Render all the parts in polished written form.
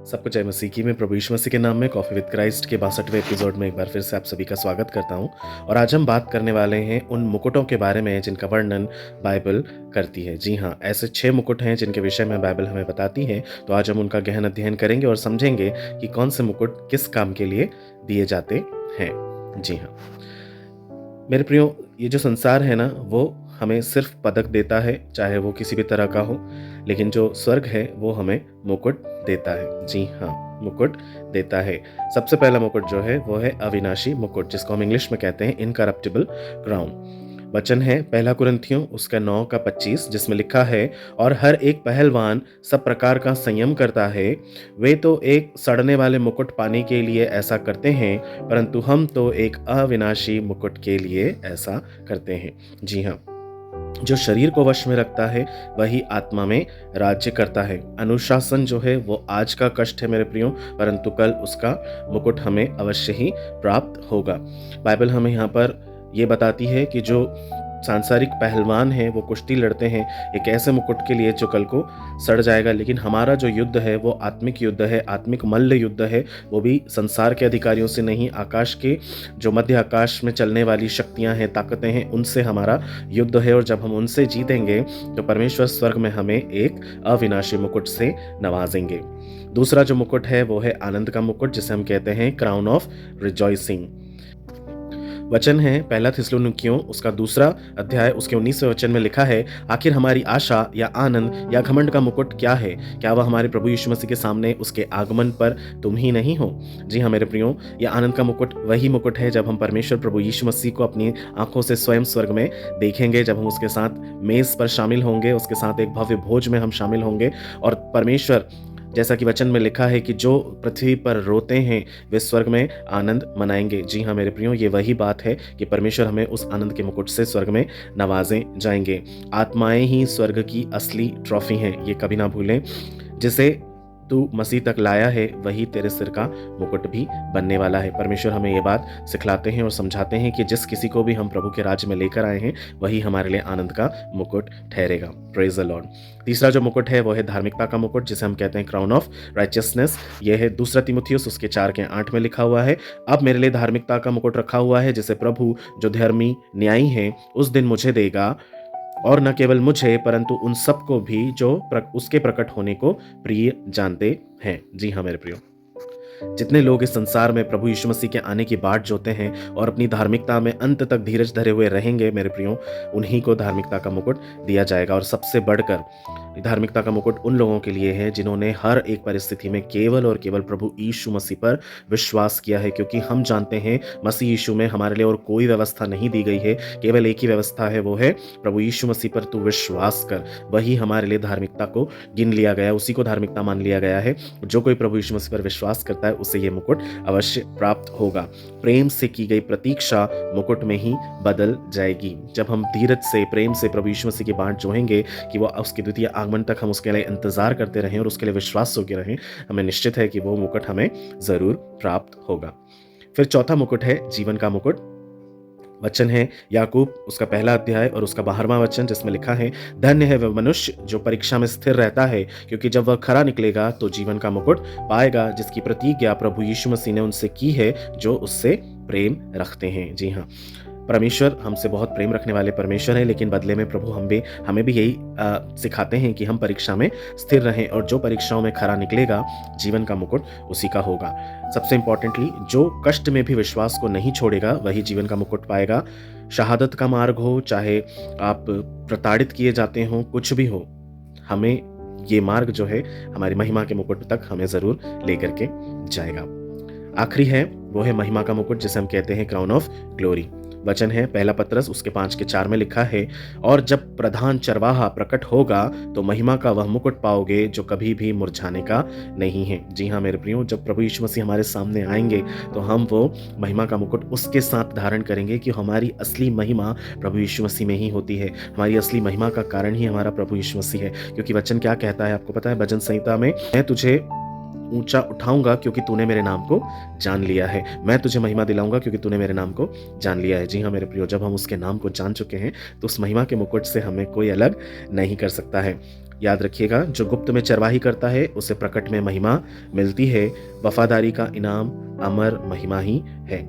सबको जय मसीह की। मैं प्रभु यीशु मसीह के नाम में कॉफ़ी विद क्राइस्ट के 62वें एपिसोड में एक बार फिर से आप सभी का स्वागत करता हूं। और आज हम बात करने वाले हैं उन मुकुटों के बारे में जिनका वर्णन बाइबल करती है। जी हाँ, ऐसे 6 मुकुट हैं जिनके विषय में बाइबल हमें बताती है। तो आज हम उनका गहन अध्ययन करेंगे और समझेंगे कि कौन से मुकुट किस काम के लिए दिए जाते हैं। जी हाँ मेरे प्रियो, ये जो संसार है ना, वो हमें सिर्फ पदक देता है, चाहे वो किसी भी तरह का हो, लेकिन जो स्वर्ग है वो हमें मुकुट देता है। जी हाँ, मुकुट देता है। सबसे पहला मुकुट जो है वो है अविनाशी मुकुट, जिसको हम इंग्लिश में कहते हैं इनकरप्टिबल क्राउन। वचन है पहला कुरिन्थियों उसका 9 का 25, जिसमें लिखा है, और हर एक पहलवान सब प्रकार का संयम करता है। वे तो एक सड़ने वाले मुकुट पाने के लिए ऐसा करते हैं, परंतु हम तो एक अविनाशी मुकुट के लिए ऐसा करते हैं। जी हाँ, जो शरीर को वश में रखता है वही आत्मा में राज्य करता है। अनुशासन जो है वो आज का कष्ट है मेरे प्रियो, परंतु कल उसका मुकुट हमें अवश्य ही प्राप्त होगा। बाइबल हमें यहाँ पर ये बताती है कि जो सांसारिक पहलवान हैं वो कुश्ती लड़ते हैं एक ऐसे मुकुट के लिए जो कल को सड़ जाएगा, लेकिन हमारा जो युद्ध है वो आत्मिक युद्ध है, आत्मिक मल्ल युद्ध है। वो भी संसार के अधिकारियों से नहीं, आकाश के जो मध्य आकाश में चलने वाली शक्तियां हैं, ताकतें हैं, उनसे हमारा युद्ध है। और जब हम उनसे जीतेंगे तो परमेश्वर स्वर्ग में हमें एक अविनाशी मुकुट से नवाजेंगे। दूसरा जो मुकुट है वो है आनंद का मुकुट, जिसे हम कहते हैं क्राउन ऑफ रिजॉइसिंग। वचन है पहला थिस्सलुनीकियों उसका 2 अध्याय उसके 19वें वचन में लिखा है, आखिर हमारी आशा या आनंद या घमंड का मुकुट क्या है? क्या वह हमारे प्रभु यीशु मसीह के सामने उसके आगमन पर तुम ही नहीं हो? जी हाँ मेरे प्रियो, यह आनंद का मुकुट वही मुकुट है जब हम परमेश्वर प्रभु यीशु मसीह को अपनी आंखों से स्वयं स्वर्ग में देखेंगे, जब हम उसके साथ मेज पर शामिल होंगे, उसके साथ एक भव्य भोज में हम शामिल होंगे। और परमेश्वर, जैसा कि वचन में लिखा है कि जो पृथ्वी पर रोते हैं वे स्वर्ग में आनंद मनाएंगे। जी हाँ मेरे प्रियो, ये वही बात है कि परमेश्वर हमें उस आनंद के मुकुट से स्वर्ग में नवाजे जाएंगे। आत्माएं ही स्वर्ग की असली ट्रॉफी हैं, ये कभी ना भूलें। जिसे तू मसीह तक लाया है वही तेरे सिर का मुकुट भी बनने वाला है। परमेश्वर हमें ये बात सिखलाते हैं और समझाते हैं कि जिस किसी को भी हम प्रभु के राज्य में लेकर आए हैं वही हमारे लिए आनंद का मुकुट ठहरेगा। Praise the Lord. तीसरा जो मुकुट है वो है धार्मिकता का मुकुट, जिसे हम कहते हैं क्राउन ऑफ राइचियसनेस। यह है 2 तीमुथियुस उसके 4 के 8 में लिखा हुआ है, अब मेरे लिए धार्मिकता का मुकुट रखा हुआ है, जिसे प्रभु जो धर्मी न्यायी है उस दिन मुझे देगा, और न केवल मुझे परंतु उन सबको भी जो उसके प्रकट होने को प्रिय जानते हैं। जी हाँ मेरे प्रियो, जितने लोग इस संसार में प्रभु यीशु मसीह के आने की बाट जोते हैं और अपनी धार्मिकता में अंत तक धीरज धरे हुए रहेंगे मेरे प्रियो, उन्हीं को धार्मिकता का मुकुट दिया जाएगा। और सबसे बढ़कर धार्मिकता का मुकुट उन लोगों के लिए है जिन्होंने हर एक परिस्थिति में केवल और केवल प्रभु यीशु मसीह पर विश्वास किया है, क्योंकि हम जानते हैं मसीह यीशु में हमारे लिए और कोई व्यवस्था नहीं दी गई है, केवल एक ही व्यवस्था है, वो है प्रभु यीशु मसीह पर तू विश्वास कर। वही हमारे लिए धार्मिकता को गिन लिया गया, उसी को धार्मिकता मान लिया गया है। जो कोई प्रभु यीशु मसीह पर विश्वास करता है उसे ये मुकुट अवश्य प्राप्त होगा। प्रेम से की गई प्रतीक्षा मुकुट में ही बदल जाएगी। जब हम धीरज से, प्रेम से प्रभु यीशु मसीह की बाट जोहेंगे कि वो उसके द्वितीय आगमन तक हम उसके लिए इंतजार करते रहें और उसके लिए विश्वास होके रहें, हमें निश्चित है कि वो मुकुट हमें जरूर प्राप्त होगा। फिर चौथा मुकुट है जीवन का मुकुट। वचन है याकूब उसका 1 अध्याय और उसका 12वां वचन, जिसमें लिखा है, धन्य है वह मनुष्य जो परीक्षा में स्थिर रहता है, क्योंकि जब वह खरा निकलेगा तो जीवन का मुकुट पाएगा, जिसकी प्रतिज्ञा प्रभु यीशु मसीह ने उनसे की है जो उससे प्रेम रखते हैं। जी हाँ, परमेश्वर हमसे बहुत प्रेम रखने वाले परमेश्वर हैं, लेकिन बदले में प्रभु हमें भी यही सिखाते हैं कि हम परीक्षा में स्थिर रहें, और जो परीक्षाओं में खरा निकलेगा जीवन का मुकुट उसी का होगा। सबसे इंपॉर्टेंटली, जो कष्ट में भी विश्वास को नहीं छोड़ेगा वही जीवन का मुकुट पाएगा। शहादत का मार्ग हो, चाहे आप प्रताड़ित किए जाते हो, कुछ भी हो, हमें ये मार्ग जो है हमारी महिमा के मुकुट तक हमें जरूर लेकर के जाएगा। आखिरी है वो है महिमा का मुकुट, जिसे हम कहते हैं क्राउन ऑफ ग्लोरी। वचन है 1 पतरस उसके 5 के 4 में लिखा है, और जब प्रधान चरवाहा प्रकट होगा तो महिमा का वह मुकुट पाओगे जो कभी भी मुरझाने का नहीं है। जी हाँ मेरे प्रियो, जब प्रभु यीशु मसीह हमारे सामने आएंगे तो हम वो महिमा का मुकुट उसके साथ धारण करेंगे, कि हमारी असली महिमा प्रभु यीशु मसीह में ही होती है। हमारी असली महिमा का कारण ही हमारा प्रभु यीशु मसीह है, क्योंकि वचन क्या कहता है आपको पता है? भजन संहिता में, मैं तुझे ऊंचा उठाऊंगा क्योंकि तूने मेरे नाम को जान लिया है, मैं तुझे महिमा दिलाऊंगा क्योंकि तूने मेरे नाम को जान लिया है। जी हाँ मेरे प्रियो, जब हम उसके नाम को जान चुके हैं तो उस महिमा के मुकुट से हमें कोई अलग नहीं कर सकता है। याद रखिएगा, जो गुप्त में चरवाही करता है उसे प्रकट में महिमा मिलती है। वफादारी का इनाम अमर महिमा ही है।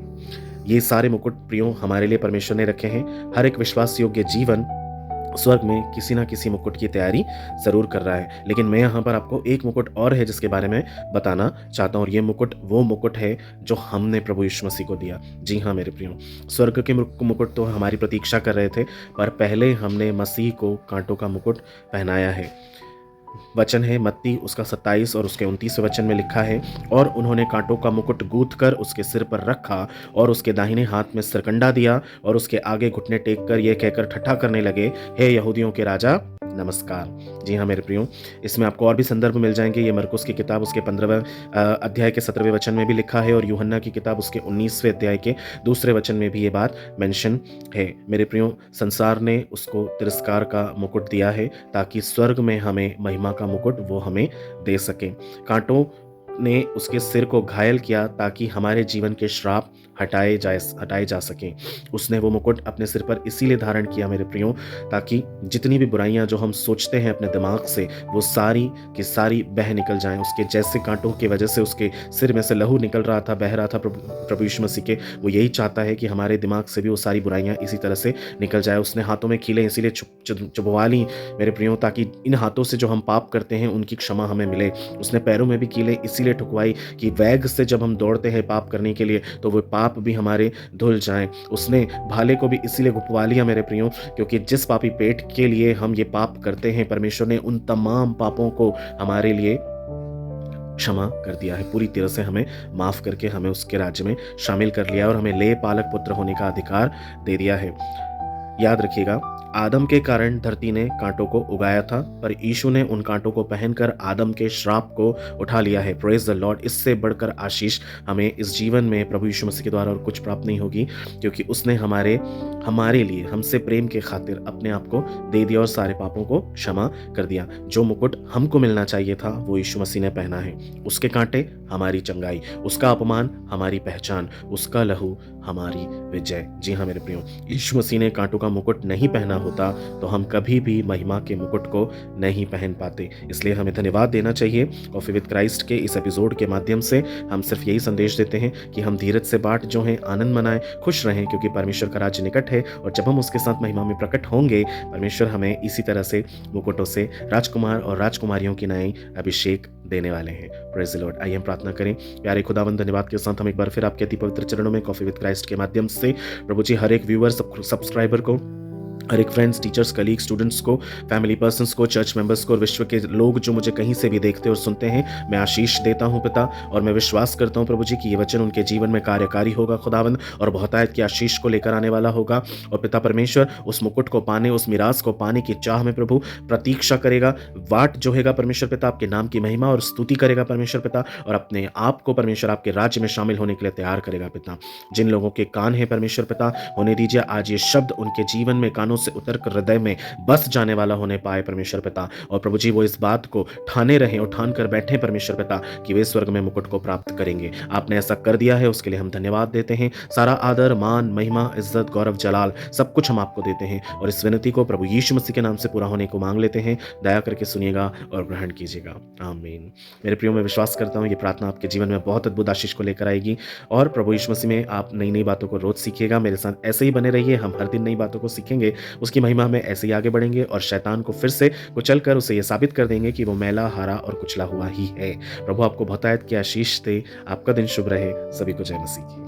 ये सारे मुकुट प्रियो हमारे लिए परमेश्वर ने रखे हैं। हर एक विश्वास योग्य जीवन स्वर्ग में किसी ना किसी मुकुट की तैयारी जरूर कर रहा है, लेकिन मैं यहाँ पर आपको एक मुकुट और है जिसके बारे में बताना चाहता हूँ। और ये मुकुट वो मुकुट है जो हमने प्रभु यीशु मसीह को दिया। जी हाँ मेरे प्रियो, स्वर्ग के मुकुट तो हमारी प्रतीक्षा कर रहे थे, पर पहले हमने मसीह को कांटों का मुकुट पहनाया है। वचन है मत्ती उसका 27 और उसके 29 वचन में लिखा है, और उन्होंने कांटों का मुकुट गूंथ कर उसके सिर पर रखा और उसके दाहिने हाथ में सरकंडा दिया और उसके आगे घुटने टेक कर यह कहकर ठट्ठा करने लगे, हे यहूदियों के राजा नमस्कार। जी हाँ मेरे प्रियो, इसमें आपको और भी संदर्भ मिल जाएंगे। ये मरकुस की किताब उसके 15वें अध्याय के 17वें वचन में भी लिखा है, और यूहन्ना की किताब उसके 19वें अध्याय के 2 वचन में भी ये बात मेंशन है। मेरे प्रियो, संसार ने उसको तिरस्कार का मुकुट दिया है ताकि स्वर्ग में हमें महिमा का मुकुट वो हमें दे सके। कांटों ने उसके सिर को घायल किया ताकि हमारे जीवन के श्राप हटाए जा सकें। उसने वो मुकुट अपने सिर पर इसीलिए धारण किया मेरे प्रियो, ताकि जितनी भी बुराइयां जो हम सोचते हैं अपने दिमाग से, वो सारी की सारी बह निकल जाएं। उसके जैसे कांटों की वजह से उसके सिर में से लहू निकल रहा था, बह रहा था प्रभु यीशु मसीह के, वो यही चाहता है कि हमारे दिमाग से भी वो सारी बुराइयां इसी तरह से निकल जाए। उसने हाथों में कीलें इसीलिए चुभवा ली मेरे प्रियो, ताकि इन हाथों से जो हम पाप करते हैं उनकी क्षमा हमें मिले। उसने पैरों में भी कीलें इसीलिए ठुकवाई कि वेग से जब हम दौड़ते हैं पाप करने के लिए तो वो पाप भी हमारे धुल जाएं। उसने भाले को भी इसीलिए घुपवा लिया मेरे प्रियो, क्योंकि जिस पापी पेट के लिए हम ये पाप करते हैं, परमेश्वर ने उन तमाम पापों को हमारे लिए क्षमा कर दिया है। पूरी तरह से हमें माफ करके हमें उसके राज्य में शामिल कर लिया और हमें ले पालक पुत्र होने का अधिकार दे दिया है। याद रखिएगा, आदम के कारण धरती ने कांटों को उगाया था, पर यीशु ने उन कांटों को पहनकर आदम के श्राप को उठा लिया है। Praise the Lord. इससे बढ़कर आशीष हमें इस जीवन में प्रभु यीशु मसीह के द्वारा और कुछ प्राप्त नहीं होगी, क्योंकि उसने हमारे लिए हमसे प्रेम के खातिर अपने आप को दे दिया और सारे पापों को क्षमा कर दिया। जो मुकुट हमको मिलना चाहिए था वो यीशु मसीह ने पहना है। उसके कांटे हमारी चंगाई, उसका अपमान हमारी पहचान, उसका लहू हमारी विजय। जी हाँ मेरे प्रियो, यीशु मसीह ने कांटों का मुकुट नहीं पहना होता तो हम कभी भी महिमा के मुकुट को नहीं पहन पाते। इसलिए हमें धन्यवाद देना चाहिए। कॉफी विद क्राइस्ट के इस एपिसोड के माध्यम से हम सिर्फ यही संदेश देते हैं कि हम धीरज से बाट जो हैं आनंद मनाएं, खुश रहें, क्योंकि परमेश्वर का राज्य निकट है, और जब हम उसके साथ महिमा में प्रकट होंगे, परमेश्वर हमें इसी तरह से मुकुटों से राजकुमार और राजकुमारियों की नई अभिषेक देने वाले हैं। Praise the Lord. आइए हम प्रार्थना करें। प्यारे खुदावंद, धन्यवाद के साथ हम एक बार फिर आपके अति पवित्र चरणों में कॉफी विद क्राइस्ट के माध्यम से प्रभु जी हर एक व्यूअर, सब्सक्राइबर को, हर एक फ्रेंड्स, टीचर्स, कलीग, स्टूडेंट्स को, फैमिली पर्सन्स को, चर्च मेंबर्स को और विश्व के लोग जो मुझे कहीं से भी देखते और सुनते हैं, मैं आशीष देता हूं पिता, और मैं विश्वास करता हूं प्रभु जी कि ये वचन उनके जीवन में कार्यकारी होगा खुदावंद, और बहुतायत की आशीष को लेकर आने वाला होगा। और पिता परमेश्वर उस मुकुट को पाने, उस मिरास को पाने की चाह में प्रभु प्रतीक्षा करेगा, वाट जो हैगा परमेश्वर पिता आपके नाम की महिमा और स्तुति करेगा परमेश्वर पिता, और अपने आप को परमेश्वर आपके राज्य में शामिल होने के लिए तैयार करेगा पिता। जिन लोगों के कान है परमेश्वर पिता, होने दीजिए आज ये शब्द उनके जीवन में कानों से उतर कर हृदय में बस जाने वाला होने पाए परमेश्वर पिता, और प्रभु जी वो इस बात को ठाने रहें और ठान कर बैठे परमेश्वर पिता कि वे स्वर्ग में मुकुट को प्राप्त करेंगे। आपने ऐसा कर दिया है, उसके लिए हम धन्यवाद देते हैं। सारा आदर, मान, महिमा, इज्जत, गौरव, जलाल सब कुछ हम आपको देते हैं, और इस विनती को प्रभु यीशु मसीह के नाम से पूरा होने को मांग लेते हैं। दया करके सुनिएगा और ग्रहण कीजिएगा। आमीन। मेरे प्रियो, मैं विश्वास करता हूँ ये प्रार्थना आपके जीवन में बहुत अद्भुत आशीष को लेकर आएगी, और प्रभु यीशु मसीह में आप नई नई बातों को रोज सीखिएगा। मेरे साथ ऐसे ही बने रहिए, हम हर दिन नई बातों को सीखेंगे, उसकी महिमा में ऐसे ही आगे बढ़ेंगे, और शैतान को फिर से कुचल कर उसे ये साबित कर देंगे कि वो मैला, हारा और कुचला हुआ ही है। प्रभु आपको बहुतायत की आशीष दे। आपका दिन शुभ रहे। सभी को जय मसीह की।